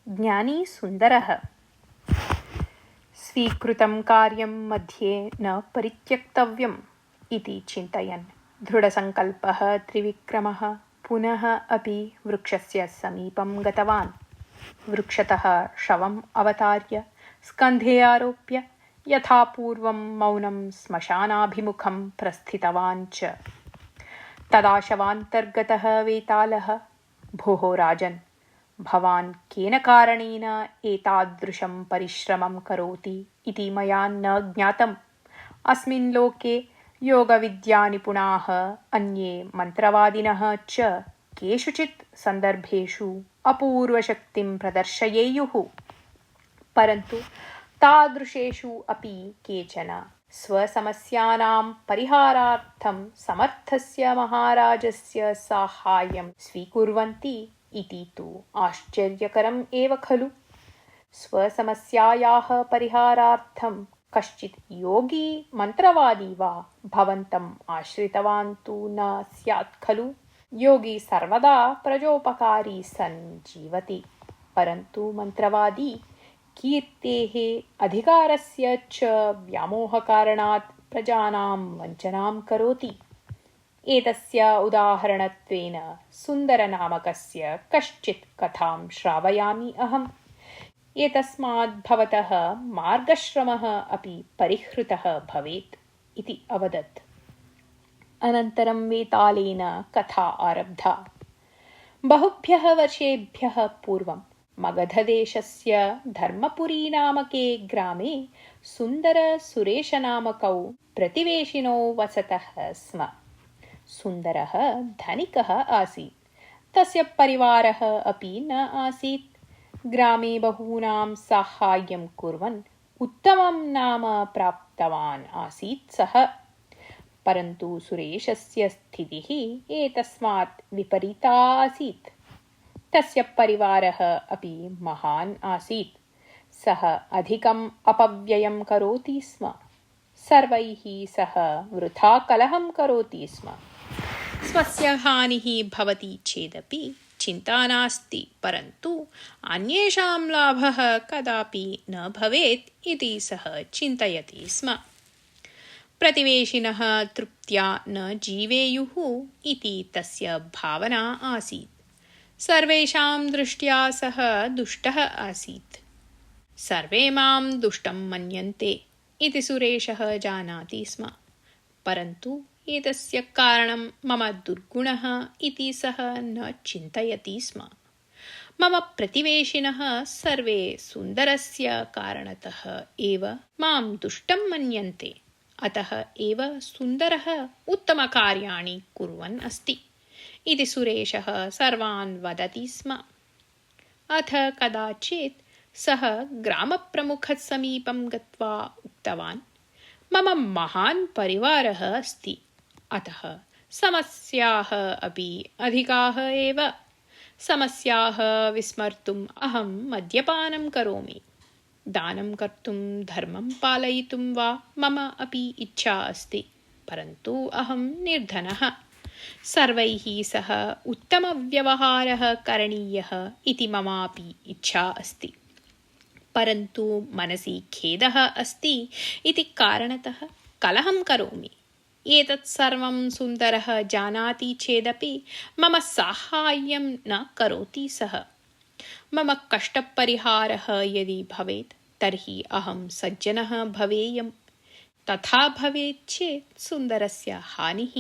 ज्ञानी सुन्दरः। स्वीकृतं कार्यं मध्ये न परित्यक्तव्यम् इति चिन्तयन् दृढसङ्कल्पः त्रिविक्रमः पुनः अपि वृक्षस्य समीपं गतवान्। वृक्षतः शवम् अवतार्य स्कन्धे आरोप्य यथापूर्वं मौनं श्मशानाभिमुखं प्रस्थितवान् च। तदा शवान्तर्गतः वेतालः, भोः राजन्, भवान् केन कारणेन एतादृशं परिश्रमं करोति इति मया न ज्ञातम्। अस्मिन् लोके योगविद्यानिपुणाः अन्ये मन्त्रवादिनः च केषुचित् सन्दर्भेषु अपूर्वशक्तिं प्रदर्शयेयुः, परन्तु तादृशेषु अपि केचन स्वसमस्यानां परिहारार्थं समर्थस्य महाराजस्य साहाय्यं स्वीकुर्वन्ति इति तु आश्चर्यकरम् एव खलु। स्वसमस्यायाः परिहारार्थं कश्चित् योगी मन्त्रवादी वा भवन्तम् आश्रितवान् तु न स्यात् खलु। योगी सर्वदा प्रजोपकारी सन् जीवति, परन्तु मन्त्रवादी कीर्तेः अधिकारस्य च व्यामोहकारणात् प्रजानां वञ्चनां करोति। एतस्य उदाहरणत्वेन सुन्दरनामकस्य कश्चित् कथां श्रावयामि अहम्। एतस्मात् भवतः मार्गश्रमः अपि परिहृतः भवेत् इति अवदत्। अनन्तरं वेतालेन कथा आरब्धा। बहुभ्यः वर्षेभ्यः पूर्वं मगधदेशस्य धर्मपुरीनामके ग्रामे सुन्दरसुरेशनामकौ प्रतिवेशिनौ वसतः स्म। सुन्दरः धनिकः आसीत्, तस्य परिवारः अपि न आसीत्। ग्रामे बहूनां साहाय्यं कुर्वन् उत्तमं नाम प्राप्तवान् आसीत् सः। परन्तु सुरेशस्य स्थितिः एतस्मात् विपरीता आसीत्। तस्य परिवारः अपि महान् आसीत्। सः अधिकम् अपव्ययं करोति स्म। सर्वैः सह वृथा कलहं करोति स्म। स्वस्य हानिः भवति चेदपि चिन्ता नास्ति, परन्तु अन्येषां लाभः कदापि न भवेत् इति सः चिन्तयति स्म। प्रतिवेशिनः तृप्त्या न जीवेयुः इति तस्य भावना आसीत्। सर्वेषां दृष्ट्या सः दुष्टः आसीत्। सर्वे मां दुष्टं मन्यन्ते इति सुरेशः जानाति स्म, परन्तु एतस्य कारणं मम दुर्गुणः इति सः न चिन्तयति स्म। मम प्रतिवेशिनः सर्वे सुन्दरस्य कारणतः एव मां दुष्टं मन्यन्ते, अतः एव सुन्दरः उत्तमकार्याणि कुर्वन् अस्ति इति सुरेशः सर्वान् वदति स्म। अथ कदाचित् सः ग्रामप्रमुखसमीपं गत्वा उक्तवान्, मम महान् परिवारः अस्ति, अतः समस्याः अपि अधिकाः एव। समस्याः विस्मर्तुम् अहं मद्यपानं करोमि। दानं कर्तुं धर्मं पालयितुं वा मम अपि इच्छा अस्ति, परन्तु अहं निर्धनः। सर्वैः सह उत्तमव्यवहारः करणीयः इति ममापि इच्छा अस्ति, परन्तु मनसि खेदः अस्ति इति कारणतः कलहं करोमि। एतत् सर्वं सुन्दरः जानाति चेदपि मम साहाय्यं न करोति सः। मम कष्टपरिहारः यदि भवेत् तर्हि अहं सज्जनः भवेयम्। तथा भवेत् चेत् सुन्दरस्य हानिः,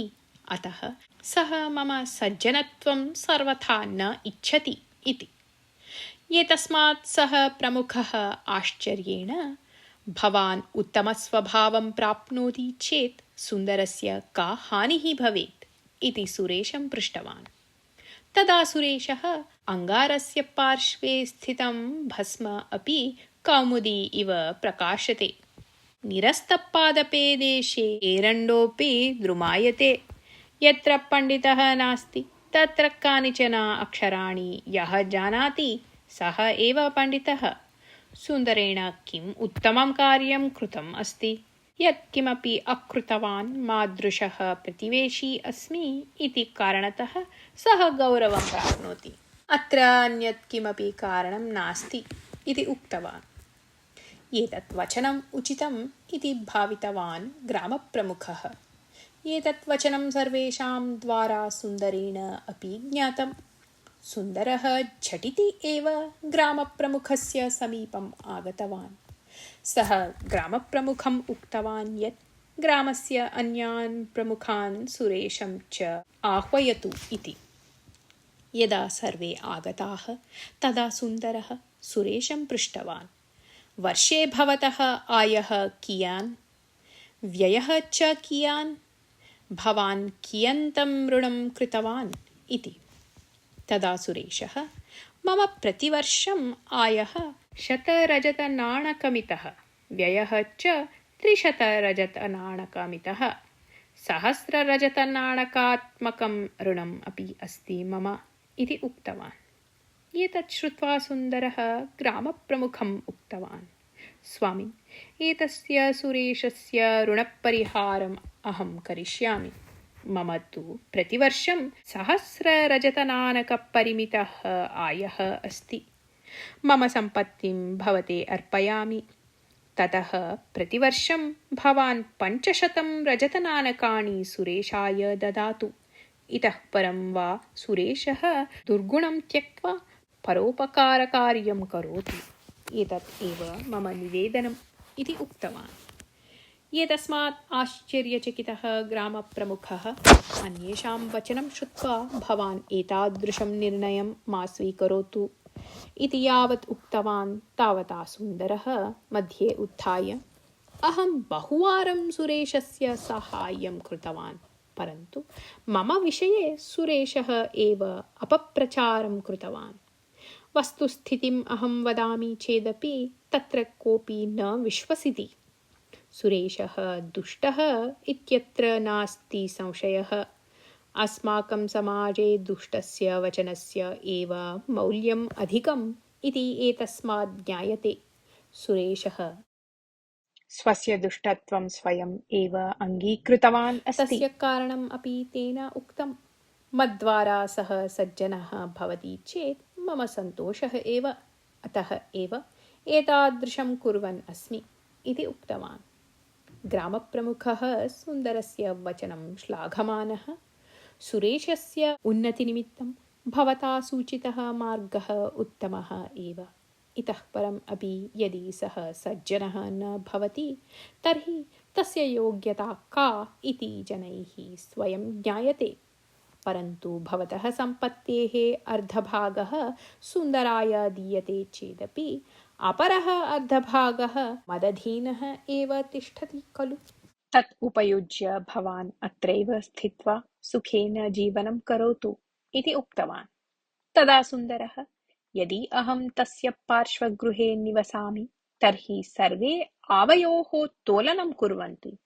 अतः सः मम सज्जनत्वं सर्वथा न इच्छति इति। एतस्मात् सः प्रमुखः आश्चर्येण, भवान् उत्तमस्वभावं प्राप्नोति चेत् सुन्दरस्य का हानिः भवेत् इति सुरेशं पृष्टवान्। तदा सुरेशः अङ्गारस्य पार्श्वे स्थितं भस्म अपि कौमुदी इव प्रकाशते। निरस्तपादपे देशे एरण्डोऽपि द्रुमायते। यत्र पण्डितः नास्ति तत्र कानिचन अक्षराणि यः जानाति सः एव पण्डितः। सुन्दरेण किम् उत्तमं कार्यं कृतम् अस्ति, यत्किमपि अकृतवान् मादृशः प्रतिवेशी अस्मि इति कारणतः सः गौरवं प्राप्नोति। अत्र अन्यत् किमपि कारणं नास्ति इति उक्तवान्। एतत् वचनम् उचितम् इति भावितवान् ग्रामप्रमुखः। एतत् वचनं सर्वेषां द्वारा सुन्दरेण अपि ज्ञातम्। सुन्दरः झटिति एव ग्रामप्रमुखस्य समीपम् आगतवान्। सः ग्रामप्रमुखम् उक्तवान् यत् ग्रामस्य अन्यान् प्रमुखान् सुरेशं च आह्वयतु इति। यदा सर्वे आगताः तदा सुन्दरः सुरेशं पृष्टवान्, वर्षे भवतः आयः कियान्, व्ययः च कियान्, भवान् कियन्तं ऋणं कृतवान् इति। तदा सुरेशः, मम प्रतिवर्षम् आयः 100 रजतनाणकमितः, व्ययः च 300 रजतनाणकमितः, 1000 रजतनाणकात्मकं ऋणम् अपि अस्ति मम इति उक्तवान्। एतत् श्रुत्वा सुन्दरः ग्रामप्रमुखम् उक्तवान्, स्वामिन्, एतस्य सुरेशस्य ऋणपरिहारम् अहं करिष्यामि। मम तु प्रतिवर्षं 1000 रजतनाणकपरिमितः आयः अस्ति। मम सम्पत्तिं भवते अर्पयामि। ततः प्रतिवर्षं भवान् 500 रजतनाणकानि सुरेशाय ददातु। इतः परं वा सुरेशः दुर्गुणं त्यक्त्वा परोपकारकार्यं करोतु। एतत् एव मम निवेदनम् इति उक्तवान्। एतस्मात् आश्चर्यचकितः ग्रामप्रमुखः, अन्येषां वचनं श्रुत्वा भवान् एतादृशं निर्णयं मा स्वीकरोतु इति यावत् उक्तवान् तावता सुन्दरः मध्ये उत्थाय, अहं बहुवारं सुरेशस्य साहाय्यं कृतवान्, परन्तु मम विषये सुरेशः एव अपप्रचारं कृतवान्। वस्तुस्थितिम् अहं वदामि चेदपि तत्र कोऽपि न विश्वसिति। सुरेशः दुष्टः इत्यत्र नास्ति संशयः। अस्माकं समाजे दुष्टस्य वचनस्य एव मौल्यम् अधिकम् इति एतस्मात् ज्ञायते। सुरेशः स्वस्य दुष्टत्वं स्वयम् एव अङ्गीकृतवान् अस्ति। तस्य कारणम् अपि तेन उक्तम्। मद्वारा सः सज्जनः भवति चेत् मम सन्तोषः एव, अतः एव एतादृशं कुर्वन् अस्मि इति उक्तवान्। ग्रामप्रमुखः सुन्दरस्य वचनं श्लाघमानः, सुरेशस्य उन्नतिनिमित्तं भवता सूचितः मार्गः उत्तमः एव। इतः परम् अपि यदि सः सज्जनः न भवति तर्हि तस्य योग्यता का इति जनैः स्वयं ज्ञायते। परन्तु भवतः सम्पत्तेः अर्धभागः सुन्दराय दीयते चेदपि अपरः अर्धभागः मदधीनः एव तिष्ठति खलु। तत् उपयुज्य भवान् अत्रैव स्थित्वा सुखेन जीवनं करोतु इति उक्तवान्। तदा सुन्दरः, यदि अहं तस्य पार्श्वगृहे निवसामि तर्हि सर्वे आवयोः तोलनं कुर्वन्ति,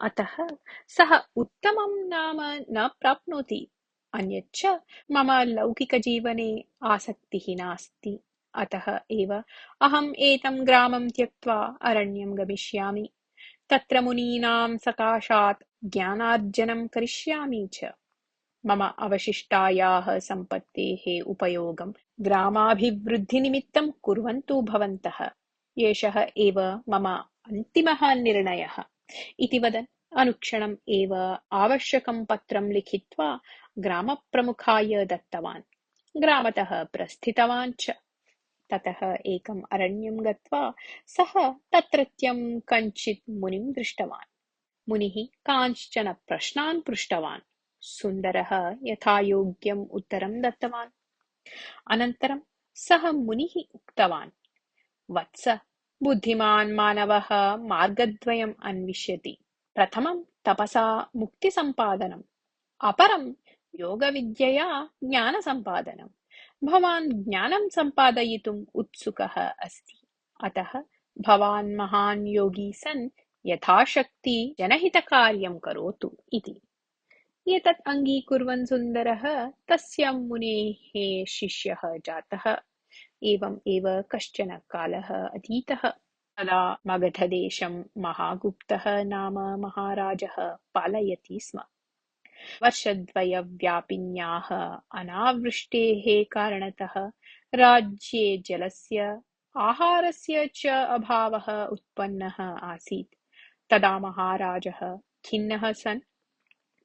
अतः सः उत्तमं नाम न प्राप्नोति। अन्यच्च मम लौकिकजीवने आसक्तिः नास्ति, अतः एव अहम् एतं ग्रामं त्यक्त्वा अरण्यं गमिष्यामि। तत्र मुनीनां सकाशात् ज्ञानार्जनं करिष्यामि च। मम अवशिष्टायाः सम्पत्तेः उपयोगं ग्रामाभिवृद्धिनिमित्तं कुर्वन्तु भवन्तः। एषः एव मम अन्तिमः निर्णयः इति वदन् अनुक्षणम् एव आवश्यकं पत्रं लिखित्वा ग्रामप्रमुखाय दत्तवान्। ग्रामतः प्रस्थितवान् च। ततः एकम् अरण्यं गत्वा सः तत्रत्यं कञ्चित् मुनिं दृष्टवान्। मुनिः कांश्चन प्रश्नान् पृष्टवान्। सुन्दरः यथायोग्यम् उत्तरं दत्तवान्। अनन्तरं सः मुनिः उक्तवान्, वत्स, बुद्धिमान् मानवः मार्गद्वयम् अन्विष्यति। प्रथमं तपसा मुक्तिसम्पादनम्, अपरं योगविद्यया ज्ञानसम्पादनम्। भवान् ज्ञानं सम्पादयितुम् उत्सुकः अस्ति, अतः भवान् महान् योगी सन् यथाशक्ति जनहितकार्यं करोतु इति। एतत् अङ्गीकुर्वन् सुन्दरः तस्य मुनेः शिष्यः जातः। एवम् एव कश्चन कालः अतीतः। तदा मगधदेशं महागुप्तः नाम महाराजः पालयति स्म। वर्षद्वयव्यापिन्याः अनावृष्टेः कारणतः राज्ये जलस्य आहारस्य च अभावः उत्पन्नः आसीत्। तदा महाराजः खिन्नः सन्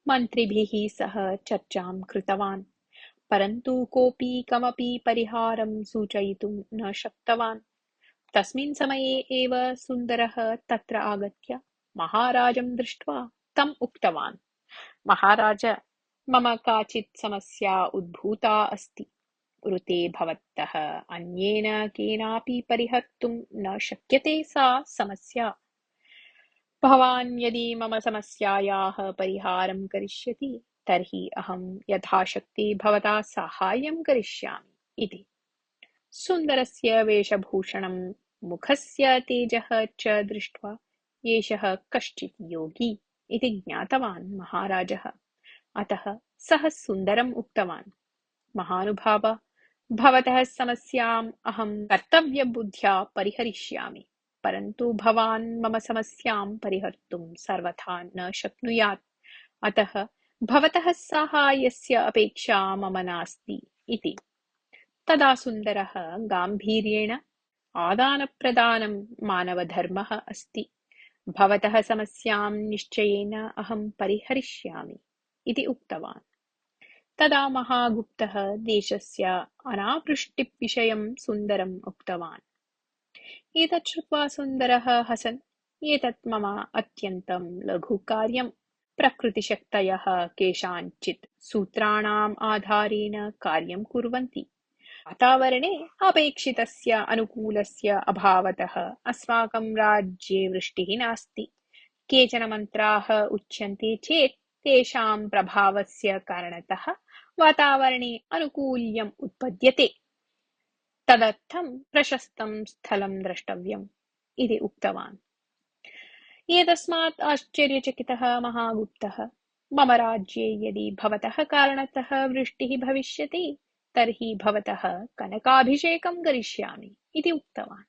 मन्त्रिभिः सह चर्चां कृतवान्, परन्तु कोऽपि कमपि परिहारं सूचयितुं न शक्तवान्। तस्मिन् समये एव सुन्दरः तत्र आगत्य महाराजं दृष्ट्वा तम् उक्तवान्, महाराज, मम काचित् समस्या उद्भूता अस्ति। ऋते भवतः अन्येन केनापि परिहर्तुं न शक्यते सा समस्या। भवान् यदि मम समस्यायाः परिहारं करिष्यति तर्हि अहं यथाशक्ति भवता साहाय्यं करिष्यामि इति। सुन्दरस्य वेशभूषणं मुखस्य तेजः च दृष्ट्वा एषः कश्चित् योगी इति ज्ञातवान् महाराजः। अतः सः सुन्दरम् उक्तवान्, महानुभाव, भवतः समस्याम् अहं कर्तव्यबुद्ध्या परिहरिष्यामि, परन्तु भवान् मम समस्यां परिहर्तुं सर्वथा न शक्नुयात्। अतः भवतः साहाय्यस्य अपेक्षा मम नास्ति इति। तदा सुन्दरः गाम्भीर्येण, आदानप्रदानं मानवधर्मः अस्ति, भवतः समस्यां निश्चयेन अहं परिहरिष्यामि इति उक्तवान्। तदा महागुप्तः देशस्य अनावृष्टिविषयं सुन्दरम् उक्तवान्। एतत् श्रुत्वा सुन्दरः हसन्, एतत् मम अत्यन्तं लघुकार्यम्। प्रकृतिशक्तयः केषाञ्चित् सूत्राणाम् आधारेण कार्यं कुर्वन्ति। वातावरणे अपेक्षितस्य अनुकूलस्य अभावतः अस्माकं राज्ये वृष्टिः नास्ति। केचन मन्त्राः उच्यन्ते चेत् तेषां प्रभावस्य कारणतः वातावरणे अनुकूल्यम् उत्पद्यते। तदर्थं प्रशस्तं स्थलं द्रष्टव्यम् इति उक्तवान्। एतस्मात् आश्चर्यचकितः महागुप्तः, मम राज्ये यदि भवतः कारणतः वृष्टिः भविष्यति तर्हि भवतः कनकाभिषेकं करिष्यामि इति उक्तवान्।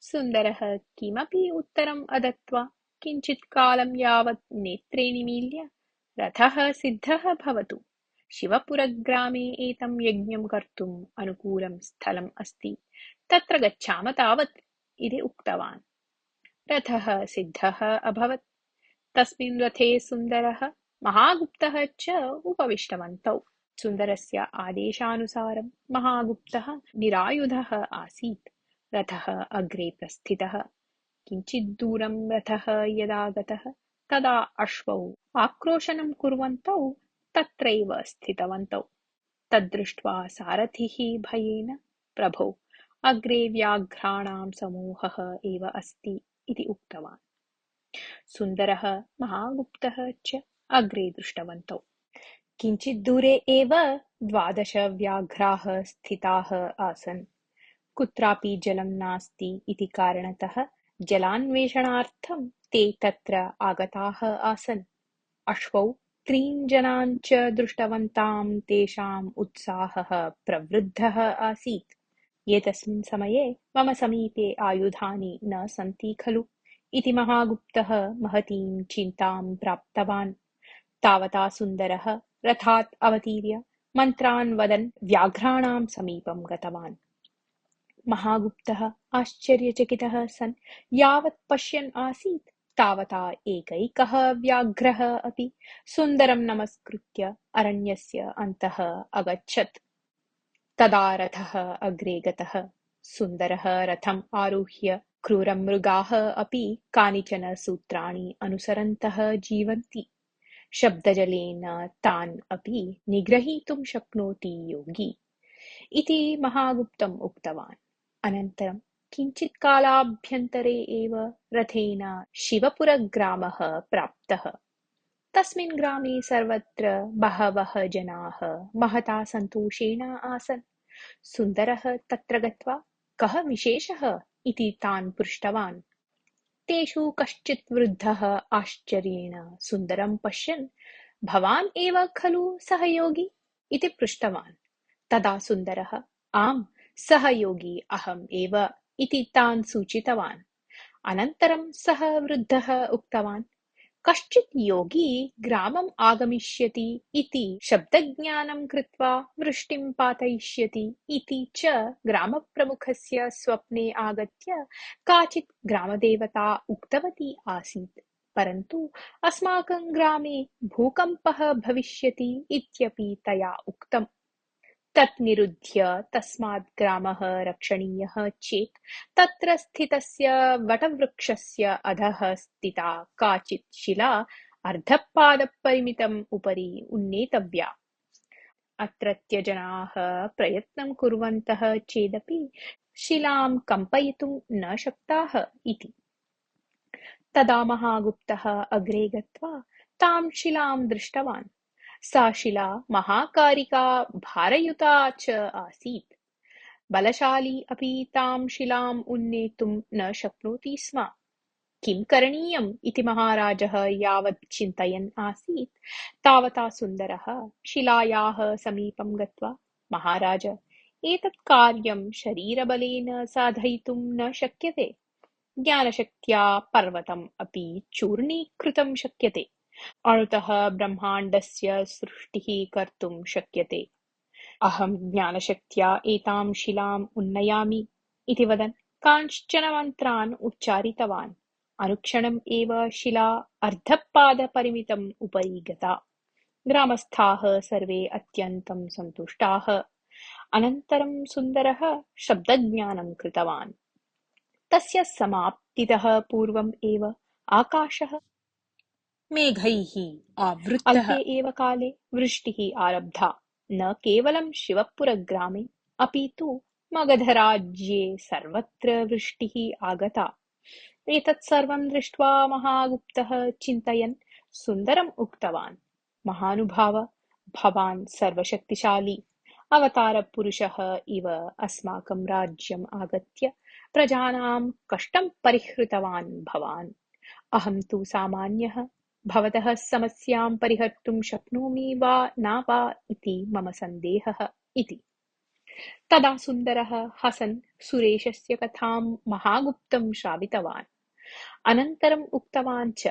सुन्दरः किमपि उत्तरम् अदत्त्वा किञ्चित् कालं यावत् नेत्रे निमील्य, रथः सिद्धः भवतु, शिवपुरग्रामे एतं यज्ञं कर्तुम् अनुकूलं स्थलम् अस्ति, तत्र गच्छाम तावत् इति उक्तवान्। रथः सिद्धः अभवत्। तस्मिन् रथे सुन्दरः, महागुप्तः च उपविष्टवन्तौ। सुन्दरस्य आदेशानुसारं महागुप्तः निरायुधः आसीत्। रथः अग्रे प्रस्थितः। किञ्चित् दूरं रथः यदा गतः तदा अश्वौ आक्रोशनं कुर्वन्तौ तत्रैव स्थितवन्तौ। तद्दृष्ट्वा सारथिः भयेन, प्रभो, अग्रे व्याघ्राणां समूहः एव अस्ति इति उक्तवान्। सुन्दरः महागुप्तः च अग्रे दृष्टवन्तौ। किञ्चित् दूरे एव 12 व्याघ्राः स्थिताः आसन्। कुत्रापि जलं नास्ति इति कारणतः जलान्वेषणार्थं ते तत्र आगताः आसन्। अश्वौ 3 जनान् च दृष्टवन्तां तेषाम् उत्साहः प्रवृद्धः आसीत्। एतस्मिन् समये मम समीपे आयुधानि न सन्ति खलु इति महागुप्तः महतीं चिन्तां प्राप्तवान्। तावता सुन्दरः रथात् अवतीर्य मन्त्रान् वदन् व्याघ्राणां समीपं गतवान्। महागुप्तः आश्चर्यचकितः सन् यावत् पश्यन् आसीत् तावता एकैकः व्याघ्रः अपि सुन्दरं नमस्कृत्य अरण्यस्य अन्तः अगच्छत्। तदा रथः अग्रे गतः। सुन्दरः रथम् आरुह्य, क्रूरमृगाः अपि कानिचन सूत्राणि अनुसरन्तः जीवन्ति। शब्दजलेन तान् अपि निग्रहीतुं शक्नोति योगी इति महागुप्तम् उक्तवान्। अनन्तरं किञ्चित् कालाभ्यन्तरे एव रथेन शिवपुरग्रामः प्राप्तः। तस्मिन् ग्रामे सर्वत्र बहवः जनाः महता सन्तोषेण आसन्। सुन्दरः तत्र गत्वा कः विशेषः इति तान् पृष्टवान्। तेषु कश्चित् वृद्धः आश्चर्येण सुन्दरं पश्यन्, भवान् एव खलु सः योगी इति पृष्टवान्। तदा सुन्दरः, आम्, सः योगी अहम् एव इति तान् सूचितवान्। अनन्तरं सः वृद्धः उक्तवान्, कश्चित् योगी ग्रामम् आगमिष्यति इति शब्दज्ञानं कृत्वा वृष्टिं पातयिष्यति इति च ग्रामप्रमुखस्य स्वप्ने आगत्य काचित् ग्रामदेवता उक्तवती आसीत्। परन्तु अस्माकं ग्रामे भूकम्पः भविष्यति इत्यपि तया उक्तम्। तत् निरुध्य तस्मात् ग्रामः रक्षणीयः चेत् तत्र स्थितस्य वटवृक्षस्य अधः स्थिता काचित् शिला अर्धपादपरिमितम् उपरि उन्नेतव्या। अत्रत्य जनाः प्रयत्नं कुर्वन्तः चेदपि शिलां कम्पयितुं न शक्ताः इति। तदा महागुप्तः अग्रे गत्वा तां शिलां दृष्टवान्। सा शिला महाकारिका भारयुता च आसीत्। बलशाली अपि तां शिलाम् उन्नेतुं न शक्नोति स्म। किं करणीयम् इति महाराजः यावत् चिन्तयन् आसीत् तावता सुन्दरः शिलायाः समीपं गत्वा, महाराज, एतत् कार्यं शरीरबलेन साधयितुं न शक्यते। ज्ञानशक्त्या पर्वतम् अपि चूर्णीकृतं शक्यते। अणुतः ब्रह्माण्डस्य सृष्टिः कर्तुं शक्यते। अहं ज्ञानशक्त्या एतां शिलाम् उन्नयामि इति वदन् कांश्चन मन्त्रान् उच्चारितवान्। अनुक्षणम् एव शिला अर्धपादपरिमितम् उपरि गता। ग्रामस्थाः सर्वे अत्यन्तं सन्तुष्टाः। अनन्तरं सुन्दरः शब्दज्ञानं कृतवान्। तस्य समाप्तितः पूर्वम् एव आकाशः मेघैः आवृत्तः। अल्पे एव काले वृष्टिः आरब्धा। न केवलं शिवपुरग्रामे, अपि तु मगधराज्ये सर्वत्र वृष्टिः आगता। एतत् सर्वं दृष्ट्वा महागुप्तः चिन्तयन् सुन्दरम् उक्तवान्, महानुभाव, भवान् सर्वशक्तिशाली अवतारपुरुषः इव अस्माकं राज्यम् आगत्य प्रजानां कष्टं परिहृतवान् भवान्। अहं तु सामान्यः। भवतः समस्यां परिहर्तुं शक्नोमि वा न वा इति मम सन्देहः इति। तदा सुन्दरः हसन् सुरेशस्य कथां महागुप्तं श्रावितवान्। अनन्तरम् उक्तवान् च,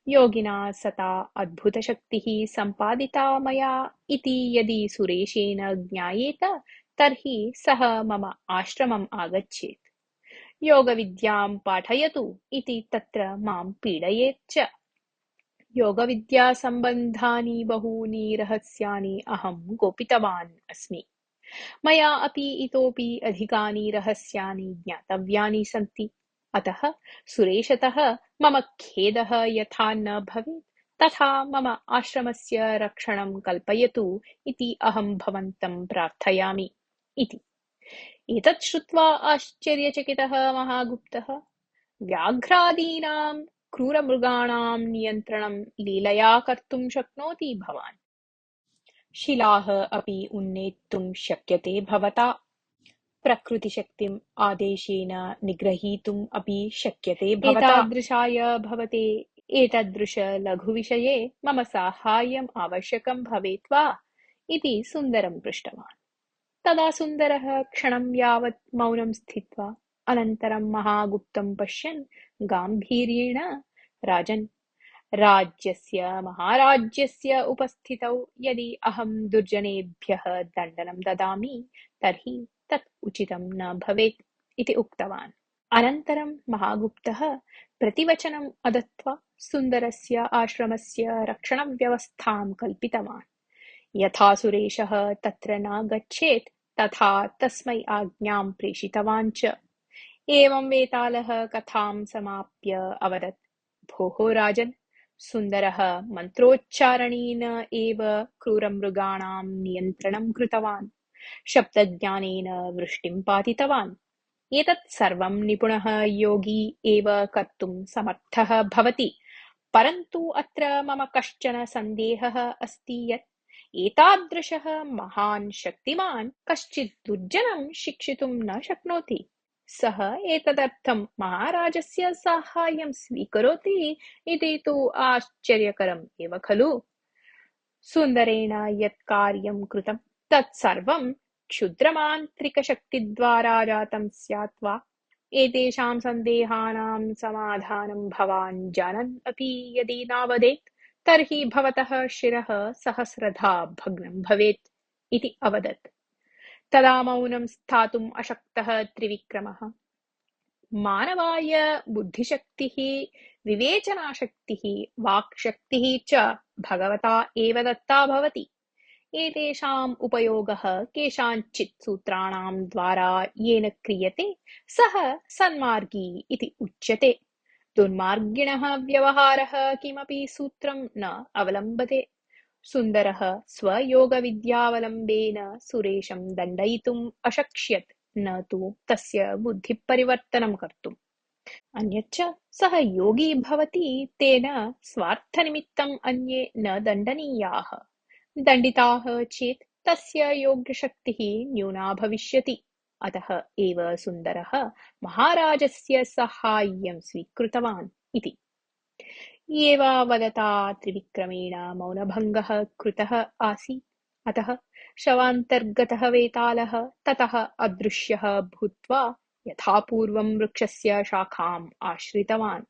योगिना सता अद्भुतशक्तिः सम्पादिता मया इति यदि सुरेशेन ज्ञायेत तर्हि सः मम आश्रमम् आगच्छेत्। योगविद्यां पाठयतु इति तत्र मां पीडयेत् च। योगविद्यासम्बन्धानि बहूनि रहस्यानि अहं गोपितवान् अस्मि। मया अपि इतोपि अधिकानि रहस्यानि ज्ञातव्यानि सन्ति। अतः सुरेशतः मम खेदः यथा न भवेत् तथा मम आश्रमस्य रक्षणं कल्पयतु इति अहं भवन्तं प्रार्थयामि इति। एतत् श्रुत्वा आश्चर्यचकितः महागुप्तः, व्याघ्रादीनां क्रूरमृगाणां नियन्त्रणं लीलया कर्तुं शक्नोति भवान्। शिलाः अपि उन्नेतुं शक्यते भवता। प्रकृतिशक्तिम् आदेशेन निग्रहीतुम् अपि शक्यते भवता। एतादृशाय भवते एतादृशलघुविषये मम साहाय्यम् आवश्यकं भवेत् वा इति सुन्दरं पृष्टवान्। तदा सुन्दरः क्षणं यावत् मौनं स्थित्वा अनन्तरं महागुप्तं पश्यन् गाम्भीर्येण, राजन्, राज्यस्य महाराज्यस्य उपस्थितौ यदि अहं दुर्जनेभ्यः दण्डनं ददामि तर्हि तत् उचितं न भवेत् इति उक्तवान्। अनन्तरं महागुप्तः प्रतिवचनम् अदत्त्वा सुन्दरस्य आश्रमस्य रक्षणव्यवस्थां कल्पितवान्। यथा सुरेशः तत्र न गच्छेत् तथा तस्मै आज्ञां प्रेषितवान् च। एवं वेतालः कथां समाप्य अवदत्, भोः राजन्, सुन्दरः मन्त्रोच्चारणेन एव क्रूरमृगाणां नियन्त्रणं कृतवान्। शब्दज्ञानेन वृष्टिं पातितवान्। एतत् सर्वं निपुणः योगी एव कर्तुं समर्थः भवति। परन्तु अत्र मम कश्चन सन्देहः अस्ति यत् एतादृशः महान् शक्तिमान् कश्चित् दुर्जनं शिक्षितुं न शक्नोति। सः एतदर्थं महाराजस्य साहाय्यं स्वीकरोति इति तु आश्चर्यकरम् एव खलु। सुन्दरेण यत् कार्यं कृतं तत् सर्वं क्षुद्रमान्त्रिकशक्तिद्वारा जातं स्यात् वा एतेषां सन्देहानां समाधानं भवान् जानन् अपि यदि नावदेत् तर्हि भवतः शिरः सहस्रधा भग्नं भवेत् इति अवदत्। तदा मौनं स्थातुम् अशक्तः त्रिविक्रमः मानवाय बुद्धिशक्तिः, विवेचनाशक्तिः, वाक्शक्तिः च भगवता एव दत्ता भवति। एतेषाम् उपयोगः केषाञ्चित् सूत्राणां द्वारा येन क्रियते सः सन्मार्गी इति उच्यते। दुर्मार्गिणः व्यवहारः किमपि सूत्रं न अवलम्बते। सुन्दरः स्वयोगविद्यावलम्बेन सुरेशं दण्डयितुम् अशक्ष्यत्, न तु तस्य बुद्धिपरिवर्तनं कर्तुम्। अन्यच्च सः योगी भवति, तेन स्वार्थनिमित्तम् अन्ये न दण्डनीयाः। दण्डिताः चेत् तस्य योगशक्तिः न्यूना भविष्यति। अतः एव सुन्दरः महाराजस्य साहाय्यं स्वीकृतवान् इति। एवावदता त्रिविक्रमेण मौनभङ्गः कृतः आसीत्। अतः शवान्तर्गतः वेतालः ततः अदृश्यः भूत्वा यथापूर्वं वृक्षस्य शाखाम् आश्रितवान्।